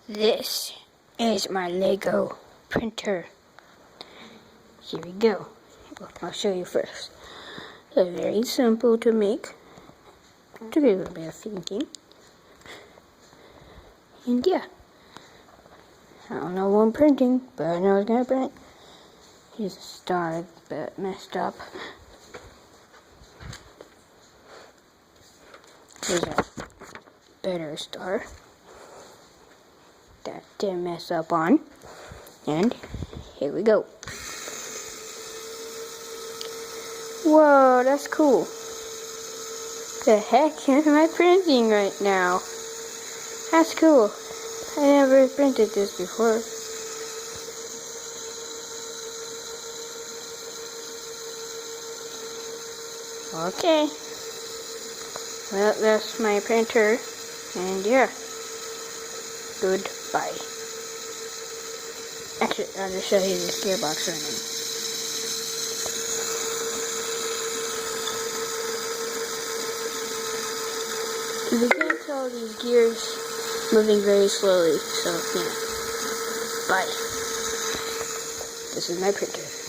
This is my Lego printer. Here we go. I'll show you first. It's very simple to make. Took a little bit of thinking. And yeah. I don't know what I'm printing, but I know it's gonna print. Here's a star, but messed up. Here's a better star that didn't mess up on. And here we go. Whoa, that's cool. The heck am I printing right now? That's cool. I never printed this before. Okay. Well, that's my printer. And yeah. Goodbye. Actually, I'll just show you this gearbox running. You can't tell these gears moving very slowly, so yeah. Bye. This is my printer.